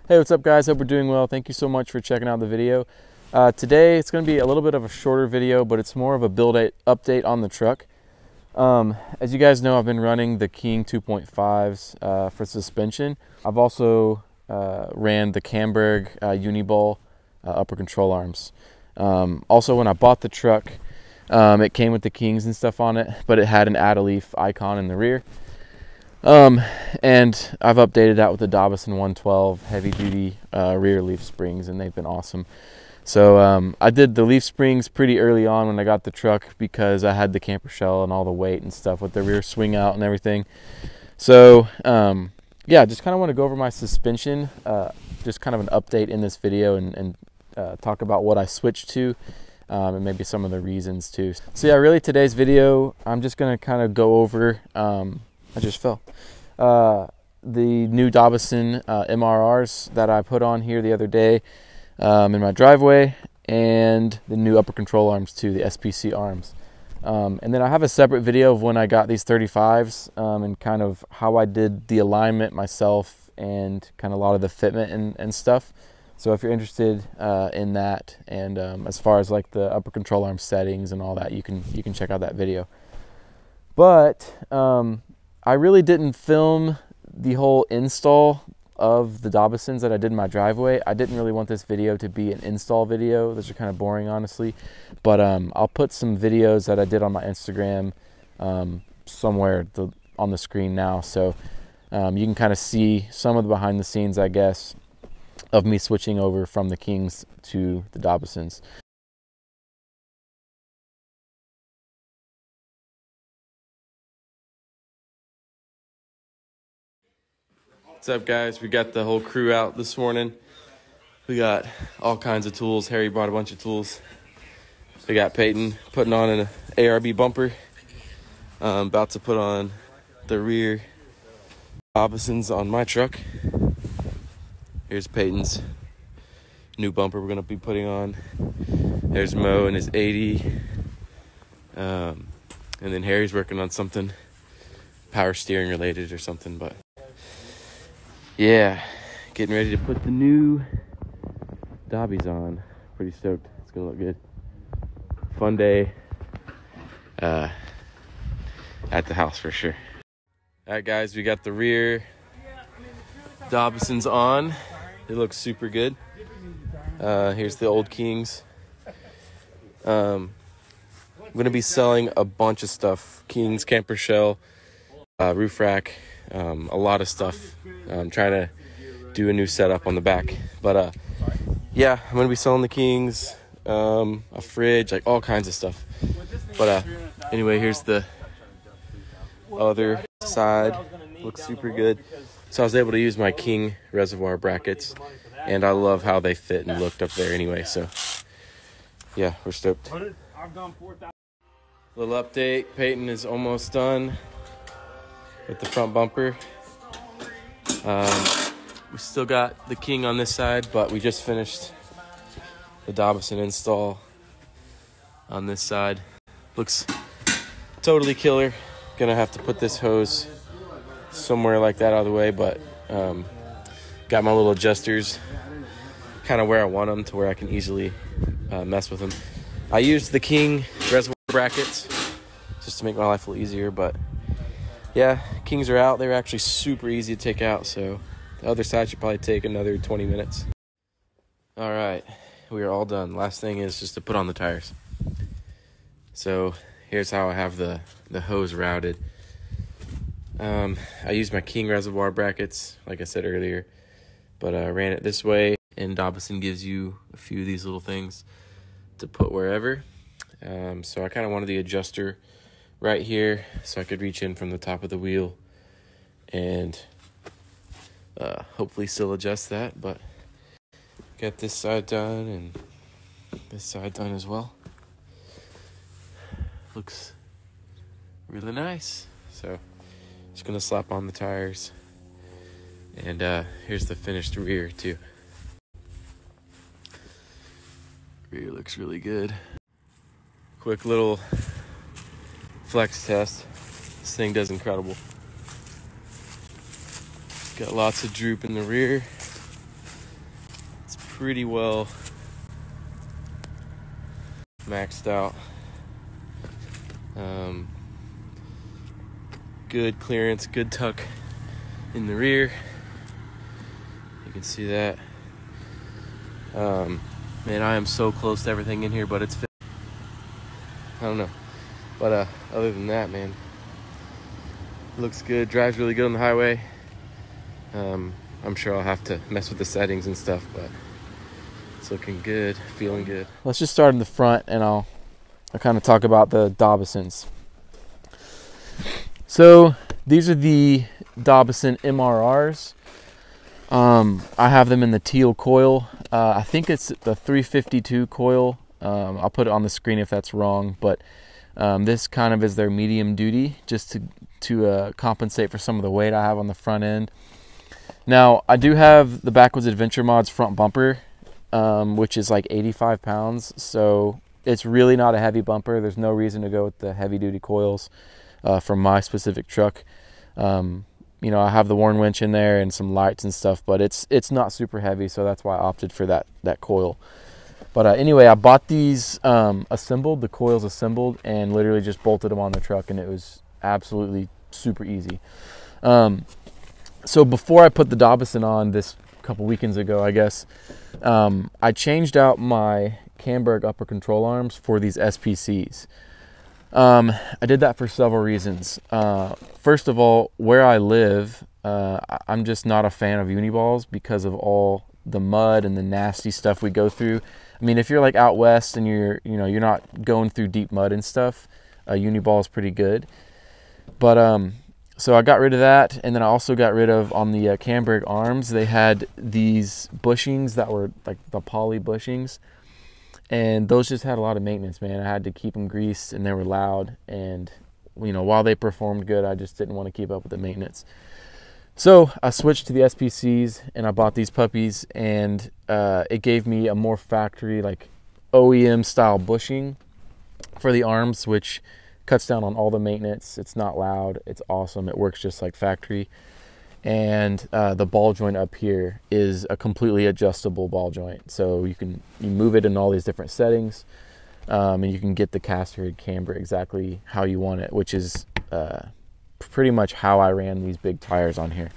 Hey, what's up guys? Hope we're doing well. Thank you so much for checking out the video. Today it's going to be a little bit of a shorter video, but it's more of a build update on the truck. As you guys know, I've been running the King 2.5s for suspension. I've also ran the Camberg Uniball upper control arms. Also, when I bought the truck, it came with the Kings and stuff on it, but it had an add-a-leaf icon in the rear. And I've updated that with the Dobinson 112 heavy duty rear leaf springs, and they've been awesome. So I did the leaf springs pretty early on when I got the truck because I had the camper shell and all the weight and stuff with the rear swing out and everything. So yeah, just kind of want to go over my suspension, just kind of an update in this video, and talk about what I switched to, and maybe some of the reasons too. So yeah, really today's video, I'm just going to kind of go over, I just fell. The new Dobinson MRRs that I put on here the other day in my driveway, and the new upper control arms too, the SPC arms. And then I have a separate video of when I got these 35s and kind of how I did the alignment myself and kind of a lot of the fitment and stuff. So if you're interested in that, and as far as like the upper control arm settings and all that, you can check out that video. But I really didn't film the whole install of the Dobinsons that I did in my driveway. I didn't really want this video to be an install video. Those are kind of boring, honestly. But I'll put some videos that I did on my Instagram somewhere on the screen now. So you can kind of see some of the behind the scenes, I guess, of me switching over from the Kings to the Dobinsons. What's up guys? We got the whole crew out this morning. We got all kinds of tools. Harry brought a bunch of tools. We got Peyton putting on an ARB bumper. About to put on the rear Dobinsons on my truck. Here's Peyton's new bumper we're gonna be putting on. There's Mo and his 80. And then Harry's working on something power steering related or something, but yeah, getting ready to put the new Dobbies on. Pretty stoked. It's gonna look good. Fun day at the house for sure. All right, guys, we got the rear Dobinsons on. It looks super good. Here's the old Kings. I'm gonna be selling a bunch of stuff: Kings, camper shell, roof rack. A lot of stuff. I'm trying to do a new setup on the back, but yeah, I'm gonna be selling the Kings, a fridge, like all kinds of stuff. But anyway, here's the other side. Looks super good. So I was able to use my King reservoir brackets, and I love how they fit and looked up there anyway. So yeah, we're stoked. Little update: Peyton is almost done with the front bumper. We still got the King on this side, but we just finished the Dobinson install on this side. Looks totally killer. Gonna have to put this hose somewhere like that out of the way, but got my little adjusters kind of where I want them, to where I can easily mess with them. I used the King reservoir brackets just to make my life a little easier, but yeah, Kings are out. They're actually super easy to take out, so the other side should probably take another 20 minutes. All right, we are all done. Last thing is just to put on the tires. So here's how I have the hose routed. I used my King reservoir brackets, like I said earlier, but I ran it this way, and Dobinson gives you a few of these little things to put wherever. So I kind of wanted the adjuster right here so I could reach in from the top of the wheel and hopefully still adjust that. But got this side done and this side done as well. Looks really nice. So just gonna slap on the tires, and here's the finished rear too. Rear looks really good. Quick little flex test. This thing does incredible. Got lots of droop in the rear. pretty well maxed out. Good clearance, good tuck in the rear. You can see that. Man, I am so close to everything in here, but it's fit. I don't know. But other than that, man, looks good, drives really good on the highway. I'm sure I'll have to mess with the settings and stuff, but it's looking good, feeling good. Let's just start in the front, and I'll kind of talk about the Dobinsons. So these are the Dobinson MRRs. I have them in the teal coil. I think it's the 352 coil. I'll put it on the screen if that's wrong, but this kind of is their medium duty, just to compensate for some of the weight I have on the front end. Now, I do have the Backwoods Adventure Mods front bumper, which is like 85 pounds, so it's really not a heavy bumper. There's no reason to go with the heavy duty coils for my specific truck. You know, I have the Warn winch in there and some lights and stuff, but it's not super heavy, so that's why I opted for that coil. But anyway, I bought these assembled, the coils assembled, and literally just bolted them on the truck, and it was absolutely super easy. So before I put the Dobinson on this couple weekends ago, I guess, I changed out my Camberg upper control arms for these SPCs. I did that for several reasons. First of all, where I live, I'm just not a fan of uniballs because of all the mud and the nasty stuff we go through. I mean, if you're like out west and you're not going through deep mud and stuff, a uniball is pretty good. But so I got rid of that, and then I also got rid of, on the Camberg arms, they had these bushings that were like the poly bushings, and those just had a lot of maintenance, man. I had to keep them greased, and they were loud, and you know, while they performed good, I just didn't want to keep up with the maintenance. So I switched to the SPCs, and I bought these puppies, and it gave me a more factory, like OEM style bushing for the arms, which cuts down on all the maintenance. It's not loud, it's awesome, it works just like factory. And the ball joint up here is a completely adjustable ball joint, so you move it in all these different settings, and you can get the caster head camber exactly how you want it, which is pretty much how I ran these big tires on here.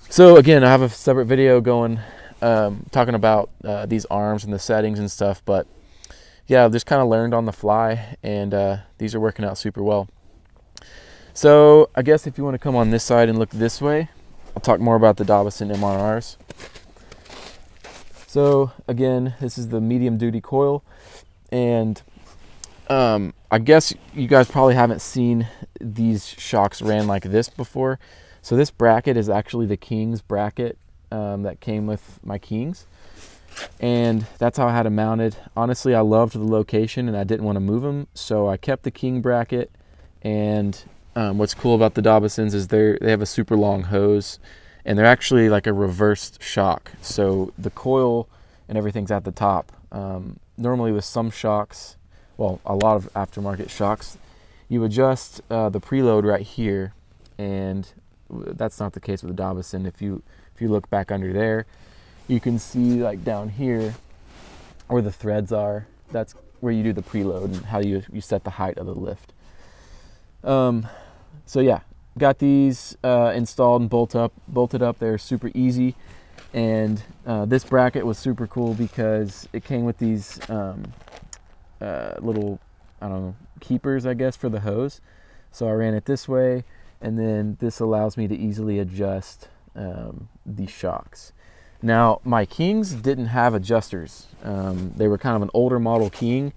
So again, I have a separate video going talking about these arms and the settings and stuff, but yeah, I've just kind of learned on the fly, and these are working out super well. So I guess if you want to come on this side and look this way, I'll talk more about the Dobinson MRRs. So again, this is the medium duty coil, and I guess you guys probably haven't seen these shocks ran like this before. So this bracket is actually the King's bracket that came with my Kings, and that's how I had them mounted. Honestly, I loved the location and I didn't want to move them, so I kept the King bracket. And what's cool about the Dobinsons is they have a super long hose, and they're actually like a reversed shock, so the coil and everything's at the top. Normally with some shocks, well, a lot of aftermarket shocks, you adjust the preload right here, and that's not the case with the Dobinson. If you look back under there, you can see like down here where the threads are, that's where you do the preload and how you set the height of the lift. So yeah, got these installed and bolted up. They're super easy, and this bracket was super cool because it came with these little, I don't know, keepers, I guess, for the hose. So I ran it this way, and then this allows me to easily adjust these shocks. Now, my Kings didn't have adjusters. They were kind of an older model King,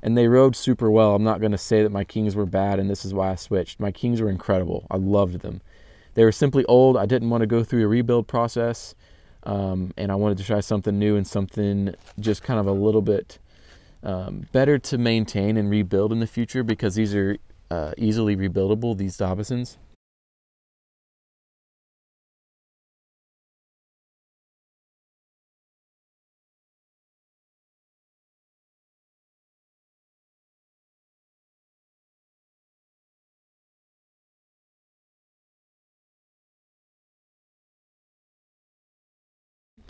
and they rode super well. I'm not going to say that my Kings were bad, and this is why I switched. My Kings were incredible. I loved them. They were simply old. I didn't want to go through a rebuild process, and I wanted to try something new and something just kind of a little bit better to maintain and rebuild in the future, because these are easily rebuildable, these Dobinsons.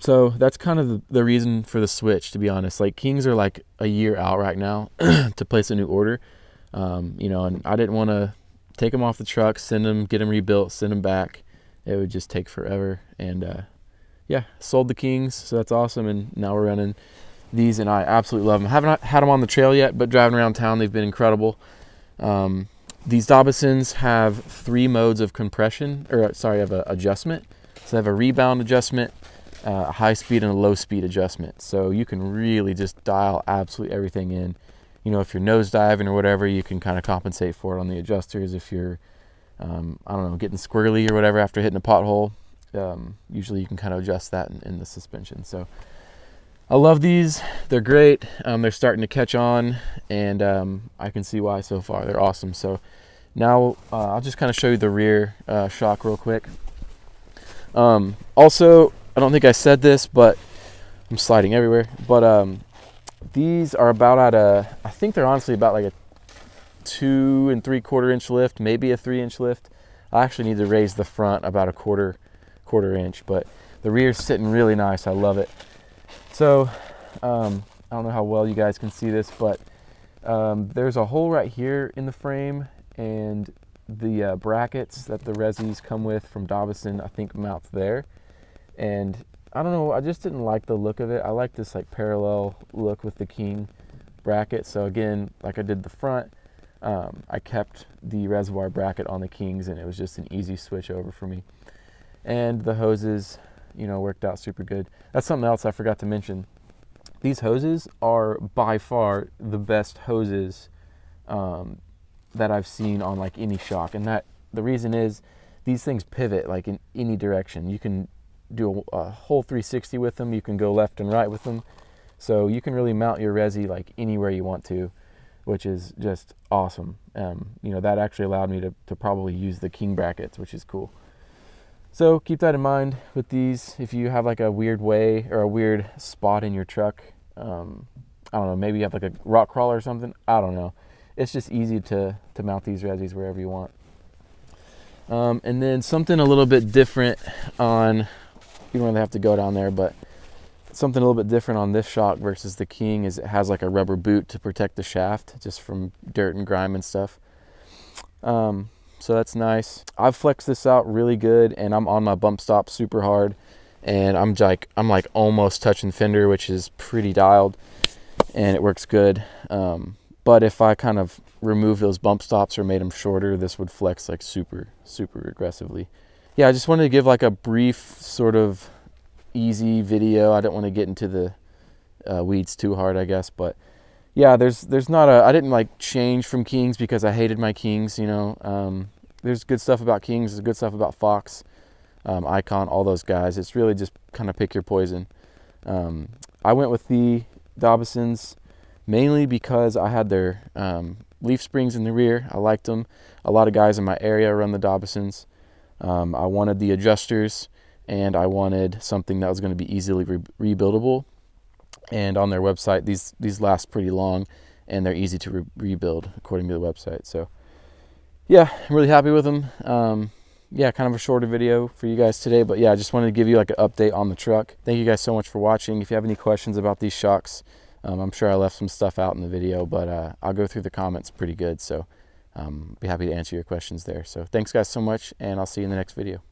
So that's kind of the reason for the switch, to be honest. Like, Kings are like a year out right now to place a new order. You know, and I didn't want to take them off the truck, send them, get them rebuilt, send them back. It would just take forever. And yeah, sold the Kings, so that's awesome. And now we're running these, and I absolutely love them. Haven't had them on the trail yet, but driving around town, they've been incredible. These Dobinsons have 3 modes of compression, or sorry, of adjustment. So they have a rebound adjustment, a high speed, and a low speed adjustment. So you can really just dial absolutely everything in. You know, if you're nose diving or whatever, you can kind of compensate for it on the adjusters. If you're, I don't know, getting squirrely or whatever after hitting a pothole, usually you can kind of adjust that in the suspension. So I love these. They're great. They're starting to catch on, and I can see why so far. They're awesome. So now I'll just kind of show you the rear shock real quick. Also, I don't think I said this, but I'm sliding everywhere. But these are about at a, I think they're honestly about like a 2 3/4 inch lift, maybe a 3-inch lift. I actually need to raise the front about a quarter inch, but the rear's sitting really nice. I love it. So I don't know how well you guys can see this, but there's a hole right here in the frame, and the brackets that the Resis come with from Dobinson, I think, mounts there. And I don't know, I just didn't like the look of it. I like this like parallel look with the King bracket. So again, like I did the front, I kept the reservoir bracket on the Kings, and it was just an easy switch over for me. And the hoses, you know, worked out super good. That's something else I forgot to mention. These hoses are by far the best hoses that I've seen on like any shock. And that the reason is these things pivot like in any direction. You can do a whole 360 with them. You can go left and right with them. So you can really mount your Resi like anywhere you want to, which is just awesome. You know, that actually allowed me to probably use the King brackets, which is cool. So keep that in mind with these. If you have like a weird way or a weird spot in your truck, I don't know, maybe you have like a rock crawler or something, I don't know. It's just easy to mount these Resis wherever you want. And then something a little bit different on, you don't really have to go down there, but something a little bit different on this shock versus the King is it has like a rubber boot to protect the shaft just from dirt and grime and stuff. So that's nice. I've flexed this out really good, and I'm on my bump stop super hard, and I'm like almost touching fender, which is pretty dialed, and it works good. But if I kind of remove those bump stops or made them shorter, this would flex like super aggressively. Yeah, I just wanted to give like a brief sort of easy video. I don't want to get into the weeds too hard, I guess, but yeah, there's not a, I didn't like change from Kings because I hated my Kings, you know. There's good stuff about Kings, there's good stuff about Fox, Icon, all those guys. It's really just kind of pick your poison. I went with the Dobinsons mainly because I had their leaf springs in the rear. I liked them. A lot of guys in my area run the Dobinsons. I wanted the adjusters, and I wanted something that was going to be easily rebuildable. And on their website, these last pretty long, and they're easy to rebuild according to the website. So yeah, I'm really happy with them. Yeah, kind of a shorter video for you guys today, but yeah, I just wanted to give you like an update on the truck. Thank you guys so much for watching. If you have any questions about these shocks, I'm sure I left some stuff out in the video, but I'll go through the comments pretty good, so be happy to answer your questions there. So thanks guys so much, and I'll see you in the next video.